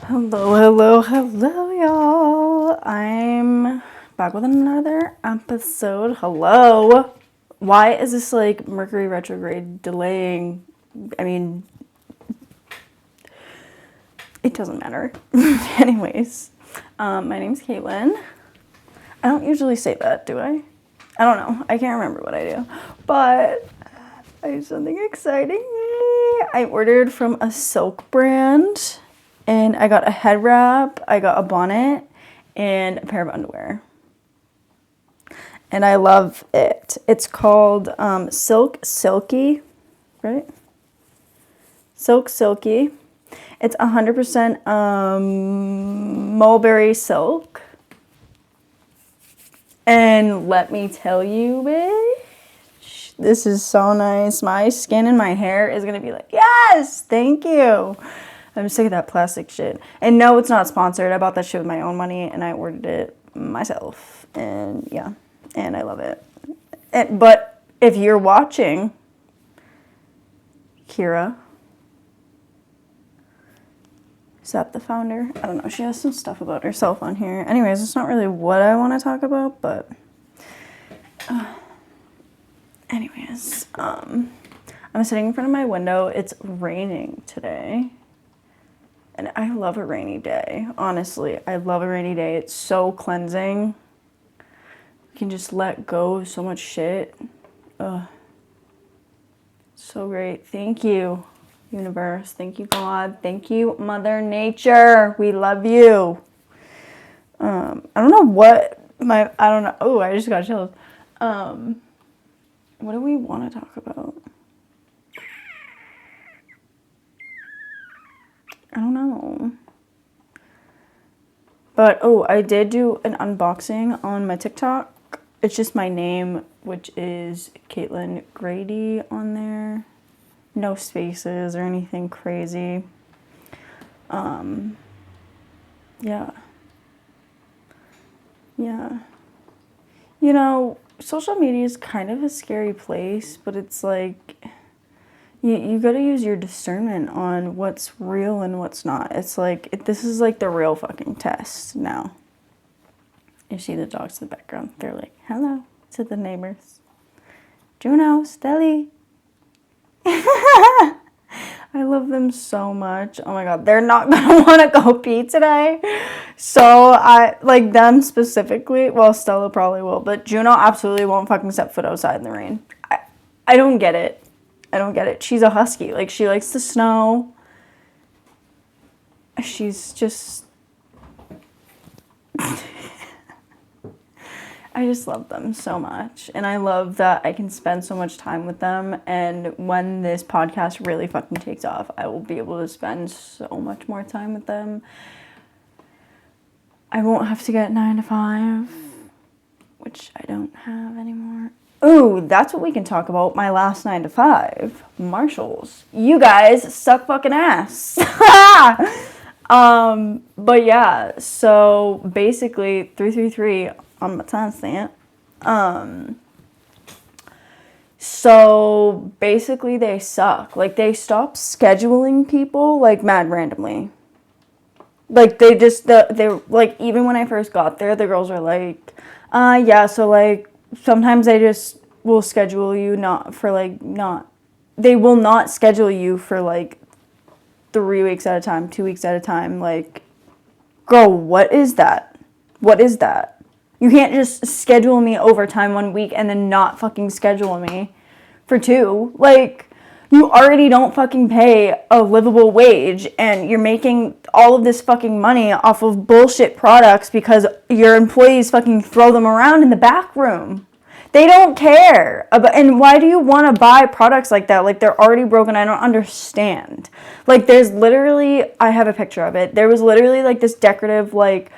Hello, y'all. I'm back with another episode. Hello. Why is this like Mercury retrograde delaying? I mean, it doesn't matter. Anyways, my name's Caitlin. I don't usually say that, do I? I don't know. I can't remember what I do. But I have something exciting. I ordered from a Silk brand. And I got a head wrap, I got a bonnet, and a pair of underwear. And I love it. It's called Silk Silky, right? Silk Silky. It's 100% mulberry silk. And let me tell you, bitch, this is so nice. My skin and my hair is going to be like, yes, thank you. I'm sick of that plastic shit. And no, it's not sponsored. I bought that shit with my own money and I ordered it myself. And yeah, and I love it. But if you're watching, Kira, is that the founder? I don't know. She has some stuff about herself on here. Anyways, it's not really what I want to talk about, but anyways, I'm sitting in front of my window. It's raining today. And I love a rainy day. Honestly, I love a rainy day. It's so cleansing. You can just let go of so much shit. Ugh. So great. Thank you, universe. Thank you, God. Thank you, Mother Nature. We love you. I don't know what I don't know. Oh, I just got chills. What do we want to talk about? I don't know. But, I did do an unboxing on my TikTok. It's just my name, which is Caitlin Grady on there. No spaces or anything crazy. Yeah. You know, social media is kind of a scary place, but it's like... You gotta use your discernment on what's real and what's not. It's like, this is like the real fucking test now. You see the dogs in the background. They're like, hello to the neighbors. Juno, Stelly. I love them so much. Oh my God, they're not gonna wanna go pee today. So I, like them specifically, well, Stella probably will, but Juno absolutely won't fucking step foot outside in the rain. I don't get it. I don't get it. She's a husky. Like, she likes the snow. She's just... I just love them so much. And I love that I can spend so much time with them. And when this podcast really fucking takes off, I will be able to spend so much more time with them. I won't have to get 9 to 5, which I don't have anymore. Ooh, that's what we can talk about. My last 9 to 5. Marshalls. You guys suck fucking ass. But yeah, so basically 333 on my timestamp. So basically they suck. Like, they stopped scheduling people like mad randomly. Like, they like, even when I first got there, the girls were like, yeah, so like, sometimes they just will schedule you they will not schedule you for like 3 weeks at a time, 2 weeks at a time. Like, girl, what is that? What is that? You can't just schedule me overtime 1 week and then not fucking schedule me for 2. Like, you already don't fucking pay a livable wage and you're making all of this fucking money off of bullshit products because your employees fucking throw them around in the back room. They don't care. And why do you want to buy products like that? Like, they're already broken. I don't understand. Like, there's literally, I have a picture of it. There was literally like this decorative like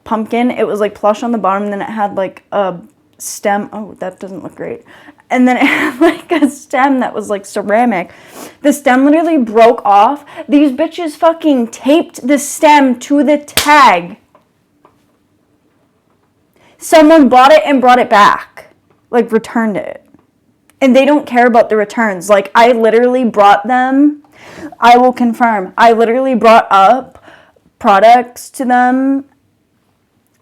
pumpkin. It was like plush on the bottom and then it had like a stem. Oh, that doesn't look great. And then it had like a stem that was like ceramic. The stem literally broke off. These bitches fucking taped the stem to the tag. Someone bought it and brought it back. Like, returned it. And they don't care about the returns. Like, I literally brought them. I will confirm. I literally brought up products to them,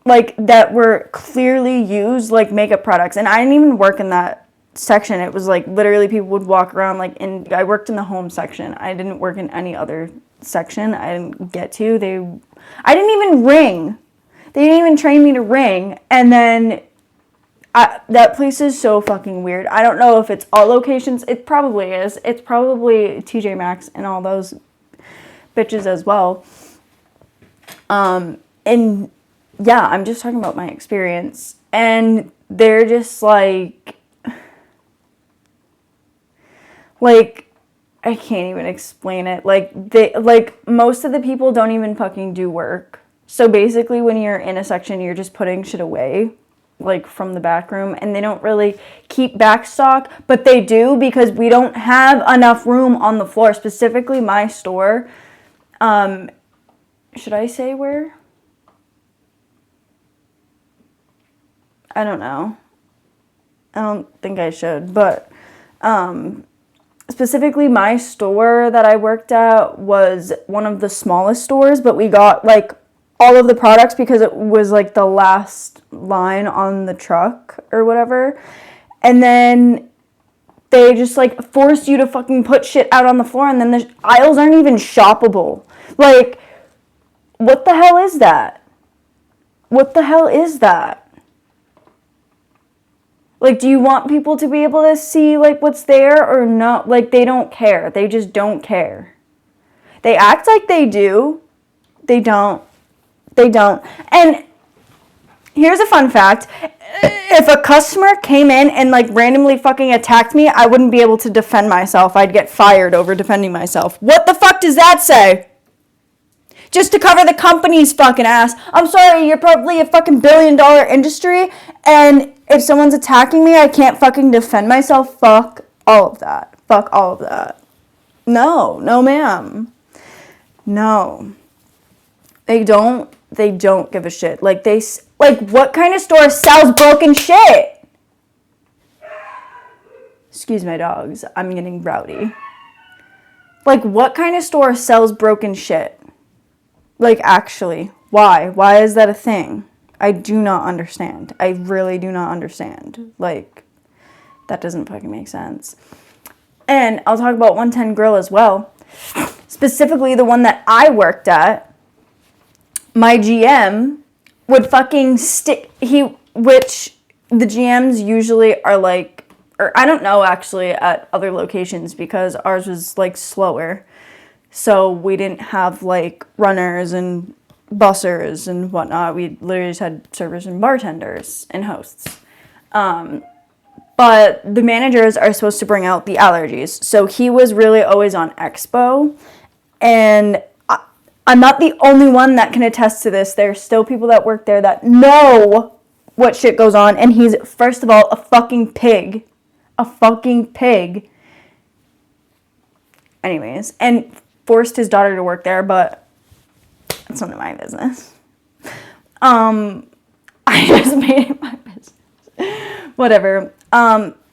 like, that were clearly used, like, makeup products. And I didn't even work in that section. It was, like, literally people would walk around, like, I worked in the home section. I didn't work in any other section. I didn't get to. I didn't even ring. They didn't even train me to ring. And then that place is so fucking weird. I don't know if it's all locations. It probably is. It's probably TJ Maxx and all those bitches as well. And yeah, I'm just talking about my experience. And they're just like, I can't even explain it. Like, most of the people don't even fucking do work. So basically, when you're in a section, you're just putting shit away, like, from the back room. And they don't really keep back stock, but they do, because we don't have enough room on the floor. Specifically, my store. Should I say where? I don't know. I don't think I should, but specifically my store that I worked at was one of the smallest stores, but we got, like, all of the products because it was, like, the last line on the truck or whatever. And then they just, like, forced you to fucking put shit out on the floor, and then the aisles aren't even shoppable. Like, what the hell is that? What the hell is that? Like, do you want people to be able to see, like, what's there or not? Like, they don't care. They just don't care. They act like they do. They don't. They don't. And here's a fun fact. If a customer came in and, like, randomly fucking attacked me, I wouldn't be able to defend myself. I'd get fired over defending myself. What the fuck does that say? Just to cover the company's fucking ass. I'm sorry, you're probably a fucking billion-dollar industry, and if someone's attacking me, I can't fucking defend myself. Fuck all of that. Fuck all of that. No, ma'am. No. They don't give a shit. Like, what kind of store sells broken shit? Excuse my dogs. I'm getting rowdy. Like, what kind of store sells broken shit? Like, actually, why? Why is that a thing? I do not understand. I really do not understand. Like, that doesn't fucking make sense. And I'll talk about 110 Grill as well. Specifically, the one that I worked at. My GM would fucking which the GMs usually are like, or I don't know actually at other locations because ours was, like, slower. So we didn't have, like, runners and bussers and whatnot. We literally just had servers and bartenders and hosts. But the managers are supposed to bring out the allergies. So he was really always on expo. And I'm not the only one that can attest to this. There's still people that work there that know what shit goes on. And he's, first of all, a fucking pig. A fucking pig. Anyways, and forced his daughter to work there, but it's none of my business. I just made it my business. Whatever.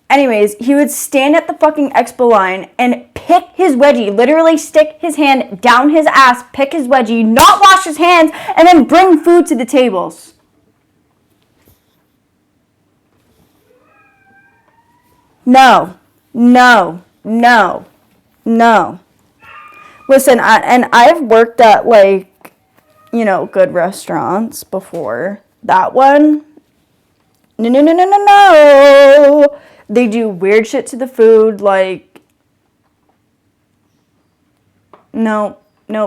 Anyways, he would stand at the fucking expo line and pick his wedgie, literally stick his hand down his ass, pick his wedgie, not wash his hands, and then bring food to the tables. No. Listen, I've worked at, like, you know, good restaurants before. That one, no. They do weird shit to the food, like, no,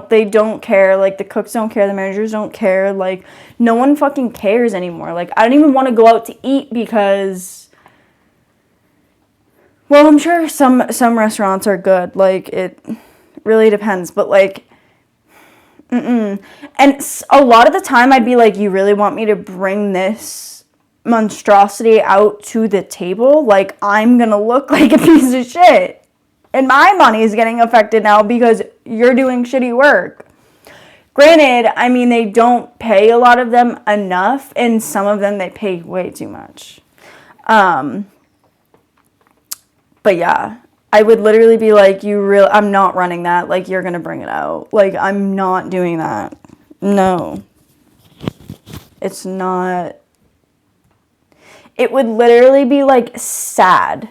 they don't care. Like, the cooks don't care, the managers don't care. Like, no one fucking cares anymore. Like, I don't even want to go out to eat because, well, I'm sure some restaurants are good. Like, it really depends, but, like, and a lot of the time I'd be like, you really want me to bring this monstrosity out to the table? Like, I'm gonna look like a piece of shit, and my money is getting affected now because you're doing shitty work. Granted, I mean, they don't pay a lot of them enough, and some of them they pay way too much. But yeah, I would literally be like, I'm not running that. Like, you're going to bring it out. Like, I'm not doing that. No. It's not. It would literally be like sad.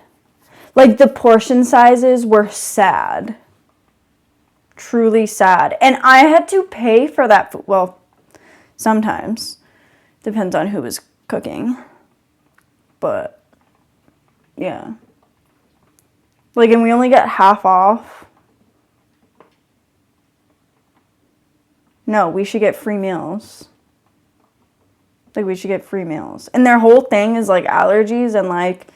Like the portion sizes were sad. Truly sad. And I had to pay for that food. Well, sometimes. Depends on who was cooking. But, yeah. Like, and we only got half off. No, we should get free meals. Like, we should get free meals. And their whole thing is, like, allergies. And, like,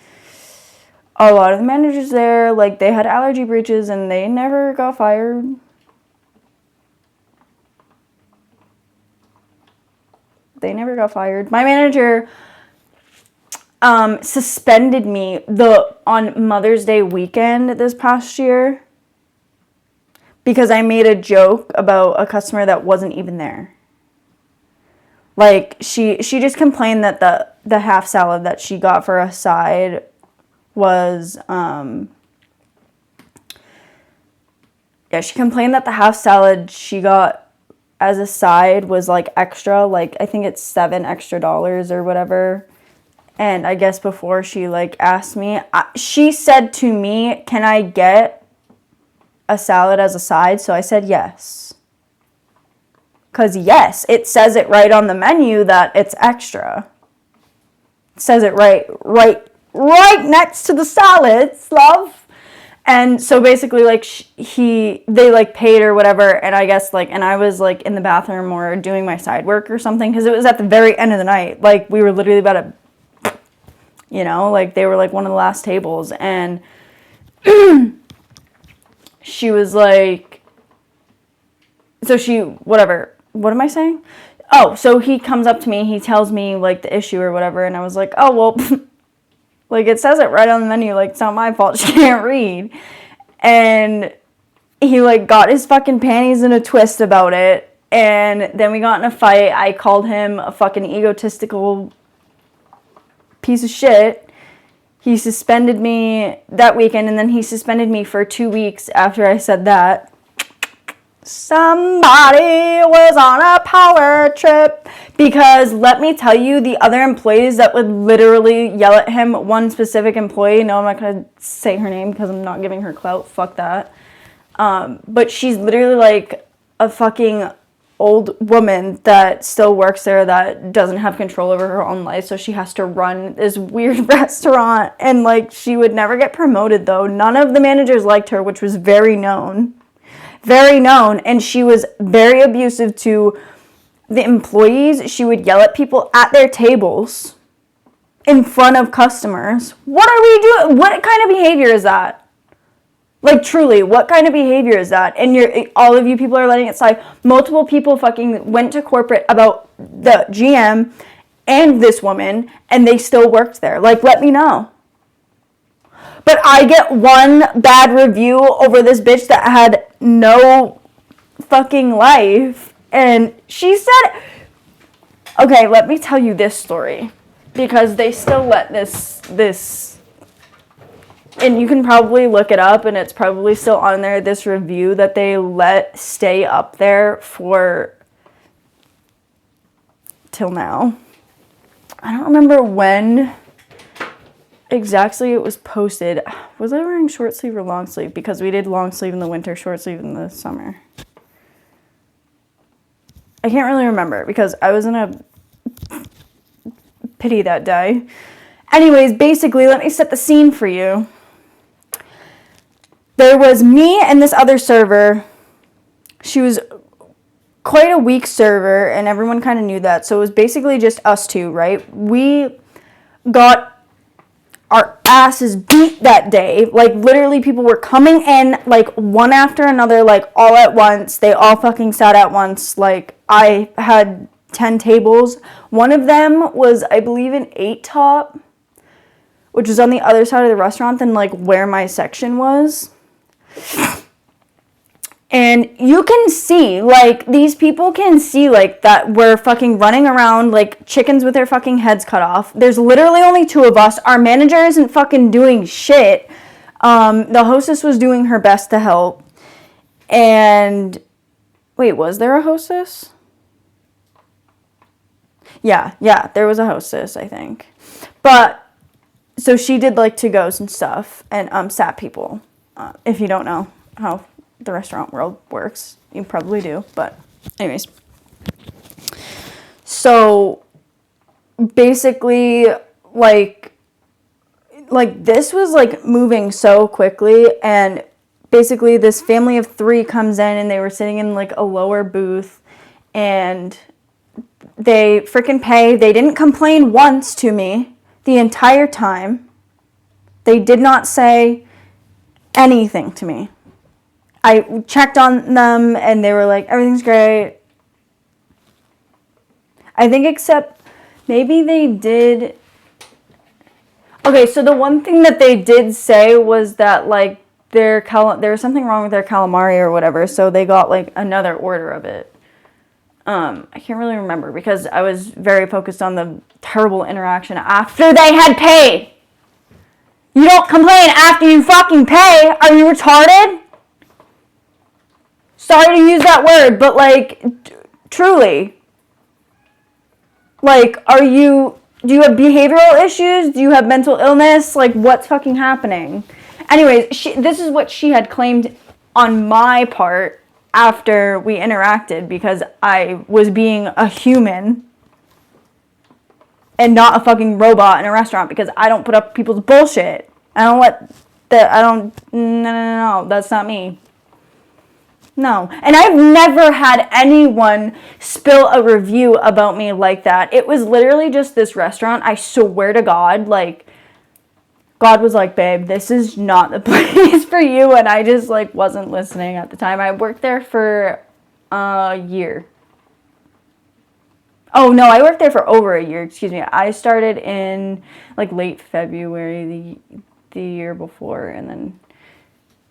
a lot of the managers there, like, they had allergy breaches and they never got fired. They never got fired. My manager suspended me on Mother's Day weekend this past year because I made a joke about a customer that wasn't even there. Like, she just complained that the half salad that she got for a side was, she complained that the half salad she got as a side was, like, extra. Like, I think it's $7 extra or whatever. And I guess before she, like, asked me, she said to me, can I get a salad as a side? So I said yes. Because, yes, it says it right on the menu that it's extra. It says it right next to the salads, love. And so basically, like, they, like, paid or whatever, and I guess, like, and I was, like, in the bathroom or doing my side work or something, because it was at the very end of the night. Like, we were literally about to, you know, like, they were, like, one of the last tables, and she was, like, whatever, what am I saying? Oh, so he comes up to me, he tells me, like, the issue or whatever, and I was like, oh, well, like, it says it right on the menu. Like, it's not my fault. She can't read. And he, like, got his fucking panties in a twist about it. And then we got in a fight. I called him a fucking egotistical piece of shit. He suspended me that weekend. And then he suspended me for 2 weeks after I said that. Somebody was on a power trip. Because let me tell you, the other employees that would literally yell at him, one specific employee, no, I'm not going to say her name because I'm not giving her clout, fuck that. But she's literally like a fucking old woman that still works there that doesn't have control over her own life, so she has to run this weird restaurant, and like she would never get promoted though. None of the managers liked her, which was very known, and she was very abusive to the employees. She would yell at people at their tables in front of customers. What are we doing? What kind of behavior is that? Like, truly, what kind of behavior is that? And all of you people are letting it slide. Multiple people fucking went to corporate about the GM and this woman, and they still worked there. Like, let me know. But I get one bad review over this bitch that had no fucking life. And she said, okay, let me tell you this story, because they still let this, and you can probably look it up, and it's probably still on there, this review that they let stay up there for till now. I don't remember when exactly it was posted. Was I wearing short sleeve or long sleeve? Because we did long sleeve in the winter, short sleeve in the summer. I can't really remember because I was in a pity that day. Anyways, basically, let me set the scene for you. There was me and this other server. She was quite a weak server, and everyone kind of knew that. So it was basically just us two, right? We got our asses beat that day. Like, literally, people were coming in, like, one after another, like, all at once. They all fucking sat at once. Like, I had 10 tables. One of them was, I believe, an 8-top, which was on the other side of the restaurant than, like, where my section was. And you can see, like, these people can see, like, that we're fucking running around like chickens with their fucking heads cut off. There's literally only 2 of us. Our manager isn't fucking doing shit. The hostess was doing her best to help. And, wait, was there a hostess? Yeah, there was a hostess, I think. But, so she did, like, to-goes and stuff, and, sat people. If you don't know how the restaurant world works, you probably do, but anyways. So, basically, like this was, like, moving so quickly, and basically this family of 3 comes in, and they were sitting in, like, a lower booth, and they freaking pay. They didn't complain once to me the entire time. They did not say anything to me. I checked on them, and they were like, everything's great. I think except maybe they did. Okay, so the one thing that they did say was that, like, there was something wrong with their calamari or whatever, so they got, like, another order of it. I can't really remember because I was very focused on the terrible interaction after they had paid. You don't complain after you fucking pay. Are you retarded? Sorry to use that word, but, like, truly. Like, do you have behavioral issues? Do you have mental illness? Like, what's fucking happening? Anyways, this is what she had claimed on my part after we interacted, because I was being a human and not a fucking robot in a restaurant, because I don't put up people's bullshit. No, that's not me. No. And I've never had anyone spill a review about me like that. It was literally just this restaurant. I swear to God, like, God was like, babe, this is not the place for you. And I just, like, wasn't listening at the time. I worked there for a year. Oh, no, I worked there for over a year. Excuse me. I started in, like, late February the year before. And then,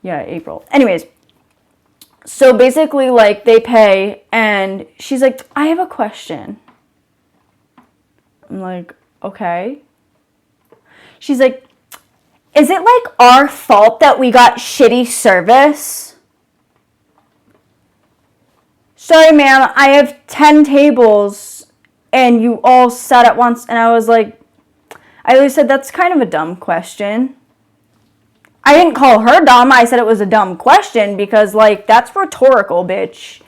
yeah, April. Anyways. So basically, like, they pay, and she's like, I have a question. I'm like, okay. She's like, is it, like, our fault that we got shitty service? Sorry, ma'am, I have 10 tables, and you all sat at once. And I was like, I literally said, that's kind of a dumb question. I didn't call her dumb. I said it was a dumb question because, like, that's rhetorical, bitch.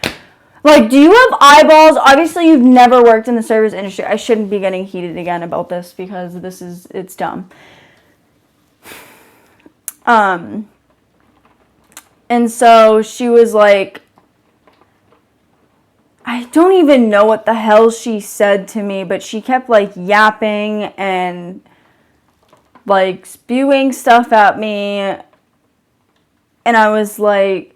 Like, do you have eyeballs? Obviously, you've never worked in the service industry. I shouldn't be getting heated again about this because it's dumb. And so she was like, I don't even know what the hell she said to me, but she kept, like, yapping and, like, spewing stuff at me, and I was like,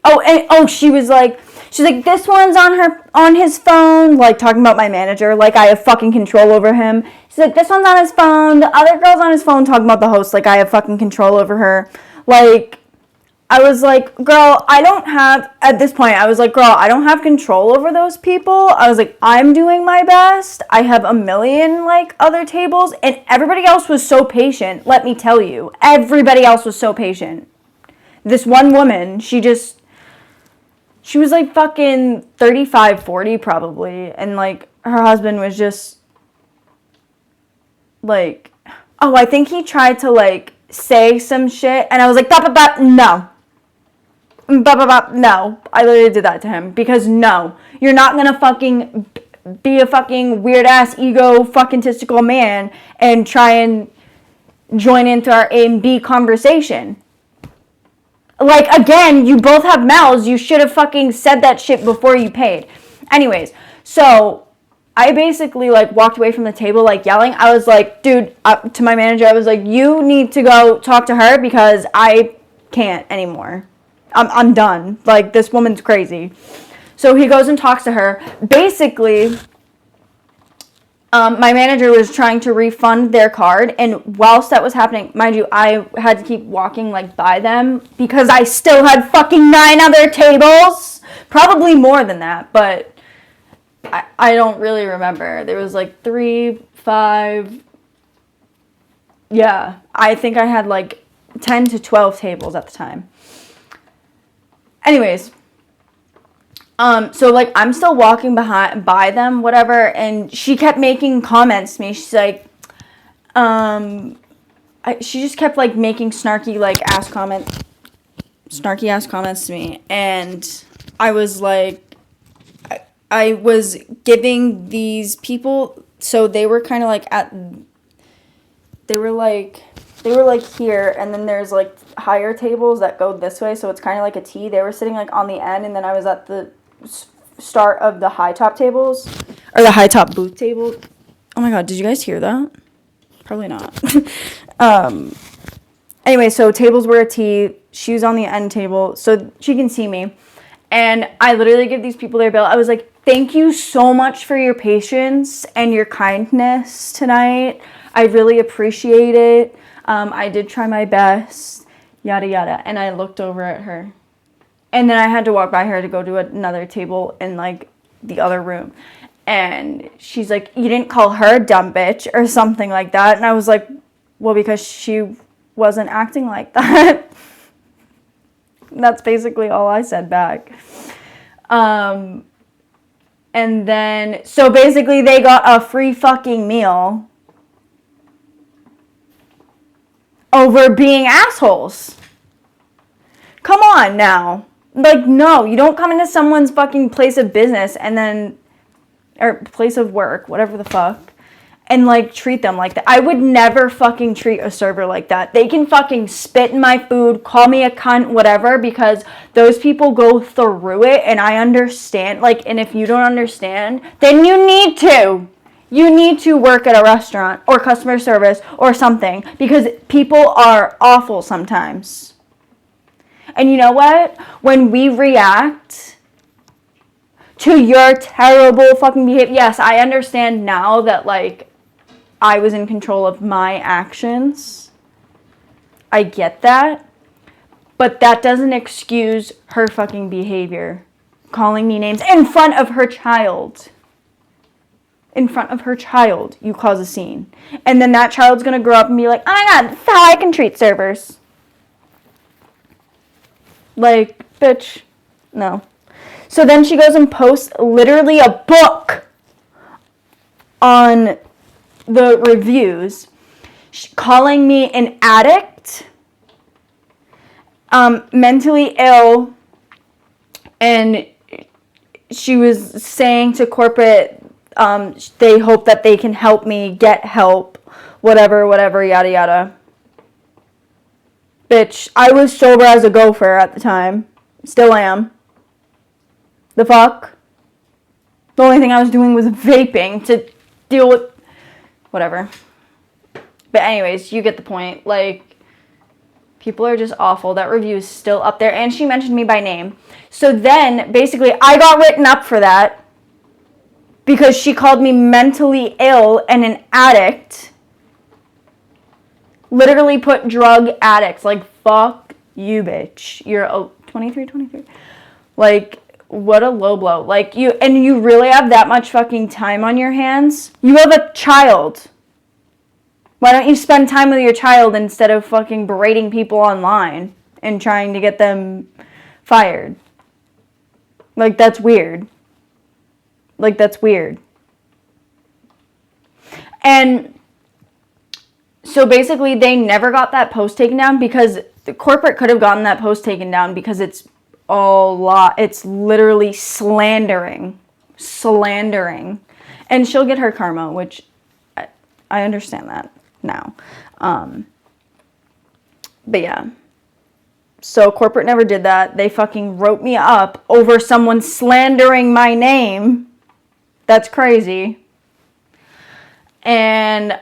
she's like, this one's on his phone, like, talking about my manager, like I have fucking control over him. She's like, this one's on his phone, the other girl's on his phone, talking about the host, like I have fucking control over her. Like, I was like, girl, at this point, I was like, girl, I don't have control over those people. I was like, I'm doing my best. I have a million, like, other tables, and everybody else was so patient, let me tell you. Everybody else was so patient. This one woman, she was, like, fucking 35, 40 probably, and, like, her husband was just, like, I think he tried to, like, say some shit, and I was like, no. No, I literally did that to him because no, you're not gonna fucking be a fucking weird ass ego fucking testicle man and try and join into our A and B conversation. Like, again, you both have mouths. You should have fucking said that shit before you paid. Anyways, so I basically, like, walked away from the table, like, yelling. I was like, dude, to my manager, I was like, you need to go talk to her because I can't anymore. I'm done. Like, this woman's crazy. So he goes and talks to her. Basically, my manager was trying to refund their card, and whilst that was happening, mind you, I had to keep walking, like, by them because I still had fucking 9 other tables. Probably more than that, but I don't really remember. There was, like, 3, 5. Yeah, I think I had, like, 10 to 12 tables at the time. Anyways, So like I'm still walking by them, whatever, and she kept making comments to me. She's like, she just kept like making snarky ass comments to me, and I was like, I was giving these people, so they were kind of like they were like here, and then there's like higher tables that go this way, so it's kind of like a T. They were sitting like on the end, and then I was at the start of the high top tables, or the high top booth table. Oh my god, did you guys hear that? Probably not. Anyway, so tables were a T. She was on the end table, so she can see me. And I literally give these people their bill. I was like, thank you so much for your patience and your kindness tonight. I really appreciate it. I did try my best, yada, yada. And I looked over at her. And then I had to walk by her to go to another table in, like, the other room. And she's like, you didn't call her a dumb bitch or something like that. And I was like, well, because she wasn't acting like that. That's basically all I said back. And then, so basically they got a free fucking meal over being assholes. Come on now. Like, no, you don't come into someone's fucking place of business and then, or place of work, whatever the fuck, and like treat them like that. I would never fucking treat a server like that. They can fucking spit in my food, call me a cunt, whatever, because those people go through it, and I understand. Like, and if you don't understand, then you need to. You need to work at a restaurant or customer service or something, because people are awful sometimes. And you know what? When we react to your terrible fucking behavior, yes, I understand now that, like, I was in control of my actions. I get that. But that doesn't excuse her fucking behavior. Calling me names in front of her child. In front of her child, you cause a scene. And then that child's gonna grow up and be like, oh my god, that's how I can treat servers. Like, bitch, no. So then she goes and posts literally a book on the reviews, calling me an addict, mentally ill, and she was saying to corporate, they hope that they can help me get help, whatever, yada, yada. Bitch, I was sober as a gopher at the time. Still am. The fuck? The only thing I was doing was vaping to deal with whatever. But anyways, you get the point. Like, people are just awful. That review is still up there. And she mentioned me by name. So then, basically, I got written up for that because she called me mentally ill and an addict. Literally put drug addicts. Like, fuck you, bitch. You're 23. Like, what a low blow. Like, you really have that much fucking time on your hands? You have a child. Why don't you spend time with your child instead of fucking berating people online and trying to get them fired? Like, that's weird. Like, that's weird. And so basically, they never got that post taken down because the corporate could have gotten that post taken down because it's it's literally slandering. And she'll get her karma, which I understand that now. But yeah. So corporate never did that. They fucking wrote me up over someone slandering my name. That's crazy. And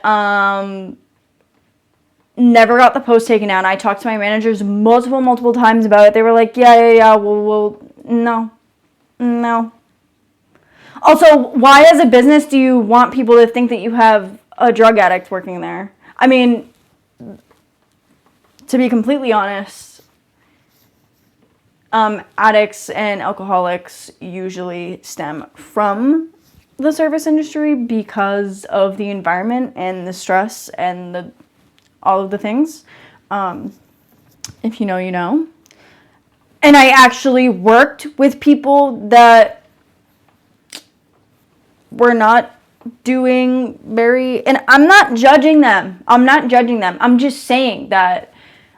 never got the post taken down. I talked to my managers multiple times about it. They were like, yeah, well, no. Also, why as a business do you want people to think that you have a drug addict working there? I mean, to be completely honest, addicts and alcoholics usually stem from the service industry because of the environment and the stress and all of the things. If you know, you know. And I actually worked with people that were not doing very, and I'm not judging them. I'm just saying that,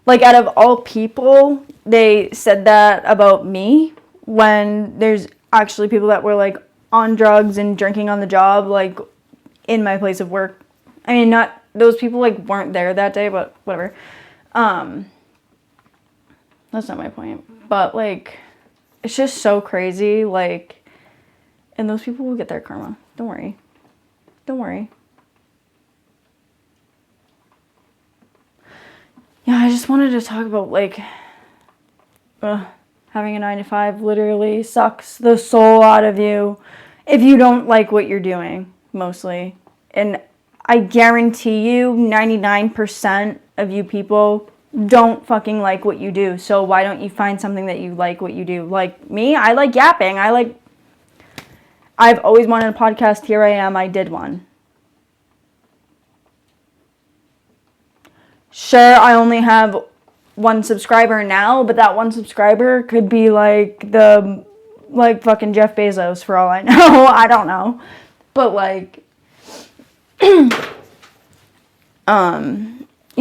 like, out of all people, they said that about me when there's actually people that were, like, on drugs and drinking on the job, like, in my place of work. I mean, not, those people, like, weren't there that day, but whatever. That's not my point. But, like, it's just so crazy, like, and those people will get their karma. Don't worry. Don't worry. Yeah, I just wanted to talk about, like, having a 9 to 5 literally sucks the soul out of you if you don't like what you're doing, mostly. And I guarantee you 99% of you people don't fucking like what you do. So why don't you find something that you like what you do? Like me, I like yapping. I've always wanted a podcast. Here I am. I did one. Sure, I only have 1 subscriber now, but that 1 subscriber could be like fucking Jeff Bezos for all I know. I don't know. But like, you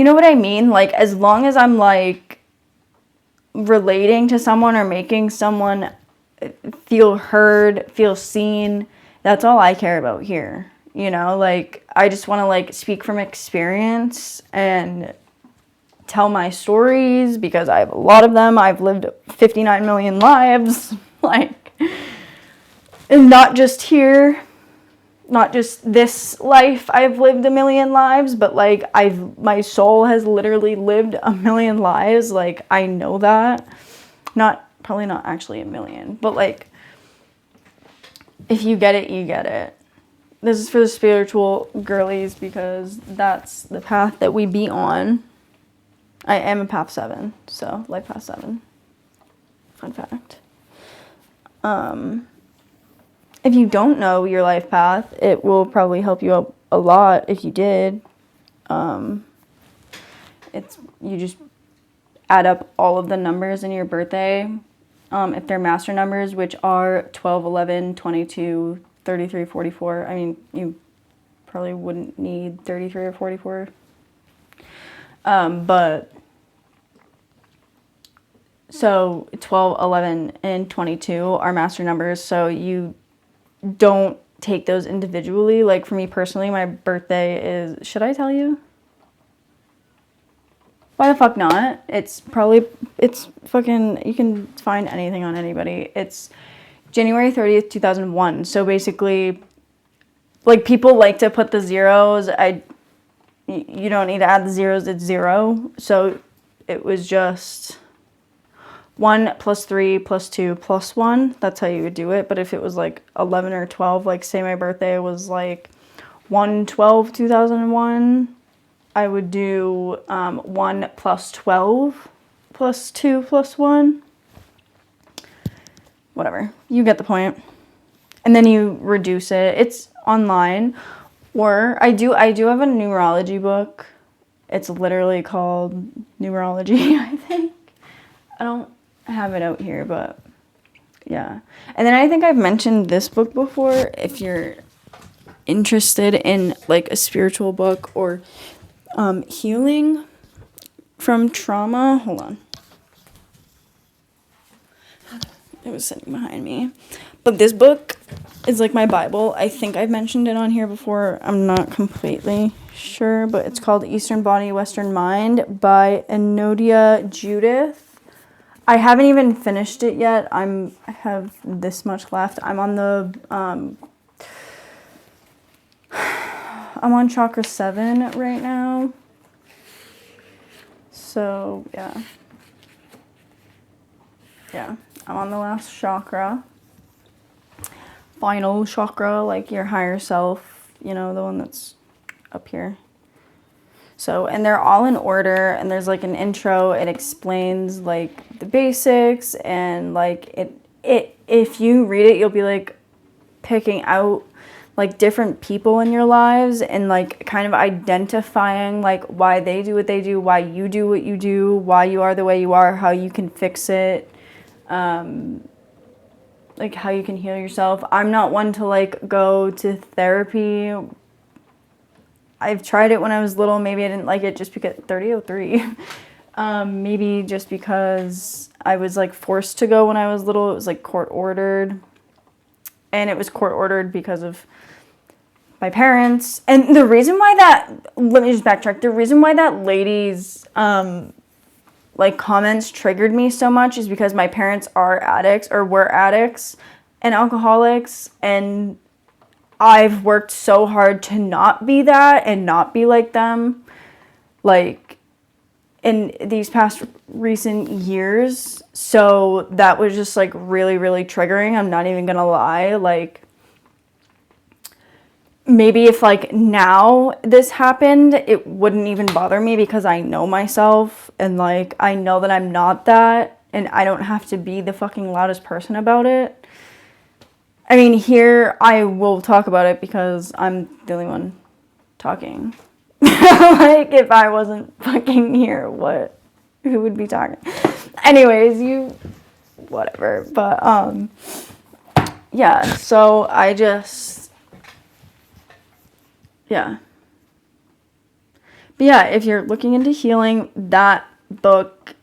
know what I mean? Like, as long as I'm like relating to someone or making someone feel heard, feel seen, that's all I care about here. You know, like, I just want to like speak from experience and tell my stories because I have a lot of them. I've lived 59 million lives, like, and not just here, not just this life. I've lived a million lives, but like my soul has literally lived a million lives. Like, I know that. Probably not actually a million, but like, if you get it, you get it. This is for the spiritual girlies because that's the path that we be on. I am a path 7, so life path 7. Fun fact. If you don't know your life path, it will probably help you out a lot if you did. You just add up all of the numbers in your birthday. If they're master numbers, which are 12, 11, 22, 33, 44. I mean, you probably wouldn't need 33 or 44. But so 12, 11, and 22 are master numbers. So you don't take those individually. Like for me personally, my birthday is, should I tell you? Why the fuck not? It's fucking, you can find anything on anybody. It's January 30th, 2001. So basically, like, people like to put the zeros. You don't need to add the zeros, it's 0. So it was just 1 plus 3 plus 2 plus 1. That's how you would do it. But if it was like 11 or 12, like say my birthday was like 1/12/2001, I would do 1 plus 12 plus 2 plus 1. Whatever. You get the point. And then you reduce it. It's online. Or I do have a numerology book. It's literally called Numerology, I think. I don't have it out here, but yeah. And then I think I've mentioned this book before. If you're interested in like a spiritual book or healing from trauma. Hold on. It was sitting behind me. But this book is like my Bible. I think I've mentioned it on here before. I'm not completely sure, but it's called Eastern Body, Western Mind by Enodia Judith. I haven't even finished it yet. I have this much left. I'm on chakra 7 right now. So, yeah. Yeah, I'm on the last chakra. Final chakra, like your higher self, you know, the one that's up here. So, and they're all in order, and there's like an intro. It explains like the basics, and like it if you read it, you'll be like picking out like different people in your lives and like kind of identifying like why they do what they do, why you do what you do, why you are the way you are, how you can fix it. like how you can heal yourself. I'm not one to like go to therapy. I've tried it when I was little. Maybe I didn't like it just because 3003. Maybe just because I was like forced to go when I was little. It was like court ordered. And it was court ordered because of my parents. And the reason why let me just backtrack. The reason why that lady's like comments triggered me so much is because my parents are addicts or were addicts and alcoholics, and I've worked so hard to not be that and not be like them, like in these past recent years. So that was just like really, really triggering. I'm not even gonna lie. Like, maybe if like now this happened, it wouldn't even bother me because I know myself and like I know that I'm not that and I don't have to be the fucking loudest person about it. I mean, here I will talk about it because I'm the only one talking. Like, if I wasn't fucking here, who would be talking? Anyways, whatever. But yeah, so yeah. But yeah, if you're looking into healing, that book,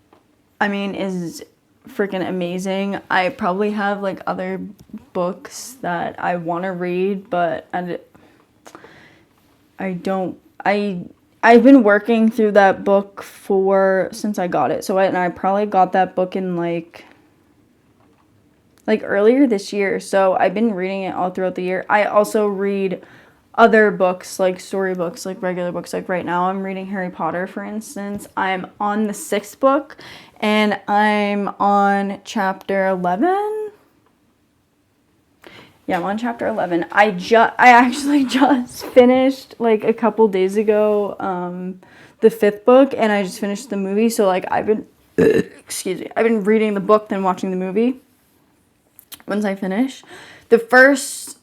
I mean, is freaking amazing. I probably have like other books that I want to read, but I've been working through that book since I got it. And I probably got that book in like earlier this year. So I've been reading it all throughout the year. I also read other books, like storybooks, like regular books. Like right now I'm reading Harry Potter, for instance. I'm on the 6th book and I'm on chapter 11. Yeah, I'm on chapter 11. I actually just finished like a couple days ago the 5th book, and I just finished the movie. So like I've been reading the book then watching the movie once I finish. The first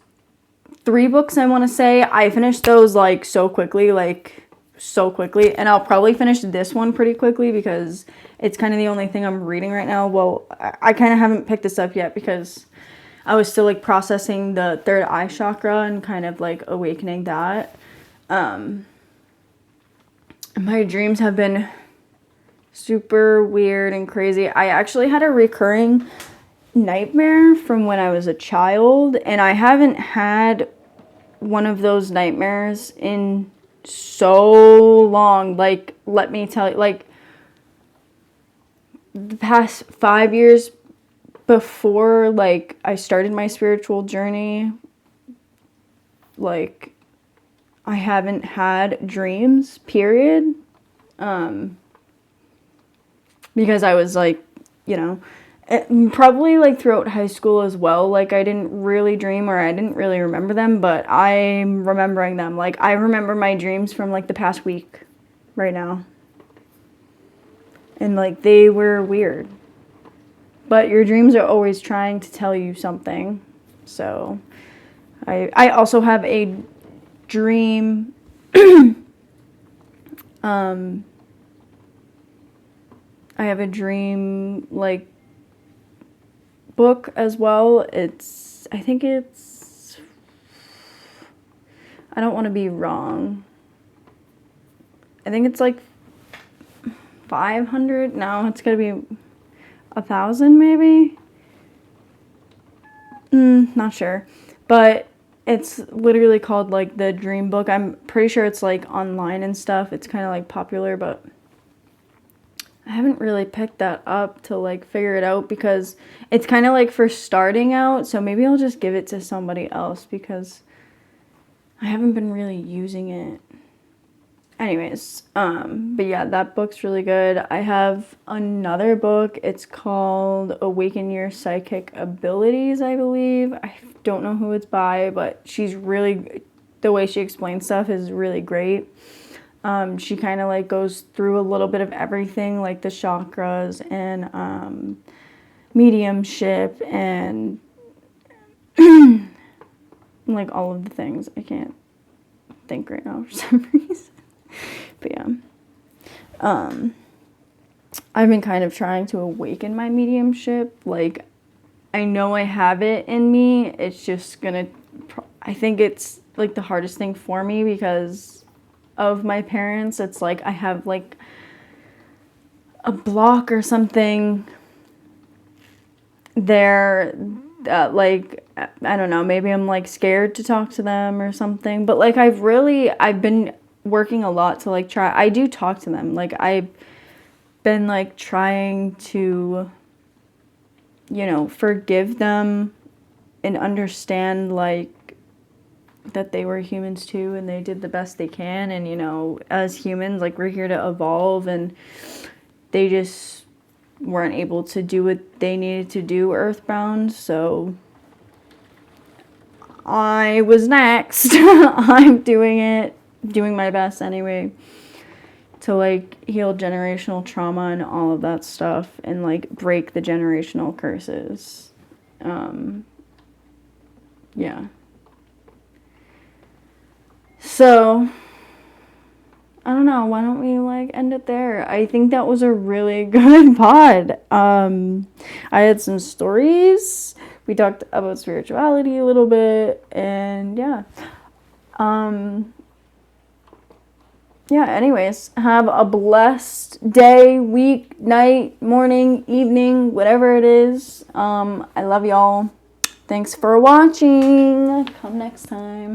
3 books, I want to say, I finished those like so quickly, and I'll probably finish this one pretty quickly because it's kind of the only thing I'm reading right now. Well, I kind of haven't picked this up yet because I was still like processing the third eye chakra and kind of like awakening that. My dreams have been super weird and crazy. I actually had a recurring nightmare from when I was a child, and I haven't had one of those nightmares in so long. Like, let me tell you, like the past 5 years before like I started my spiritual journey, like I haven't had dreams, period. Because I was like, probably like throughout high school as well, like I didn't really dream or I didn't really remember them, but I'm remembering them. Like I remember my dreams from like the past week right now. And like they were weird. But your dreams are always trying to tell you something. So I also have a dream I have a dream like book as well. I don't want to be wrong. I think it's like 500. No, it's gonna be 1,000 maybe. Not sure, but it's literally called like the Dream Book. I'm pretty sure it's like online and stuff. It's kind of like popular, but I haven't really picked that up to like figure it out because it's kind of like for starting out. So maybe I'll just give it to somebody else because I haven't been really using it. Anyways, but yeah, that book's really good. I have another book. It's called Awaken Your Psychic Abilities, I believe. I don't know who it's by, but the way she explains stuff is really great. She kind of like goes through a little bit of everything, like the chakras and mediumship and like all of the things. I can't think right now for some reason. But yeah. I've been kind of trying to awaken my mediumship. Like, I know I have it in me. It's just gonna, I think it's like the hardest thing for me because of my parents. It's like I have like a block or something there that, like, I don't know, maybe I'm like scared to talk to them or something. But like I've been working a lot to like try. I do talk to them. Like I've been like trying to, you know, forgive them and understand like that they were humans too and they did the best they can. And, you know, as humans, like we're here to evolve, and they just weren't able to do what they needed to do earthbound. So I was next. I'm doing my best anyway to like heal generational trauma and all of that stuff and like break the generational curses. Yeah. So I don't know, why don't we like end it there? I think that was a really good pod. I had some stories. We talked about spirituality a little bit, and yeah. Yeah, anyways, have a blessed day, week, night, morning, evening, whatever it is. I love y'all. Thanks for watching. Come next time.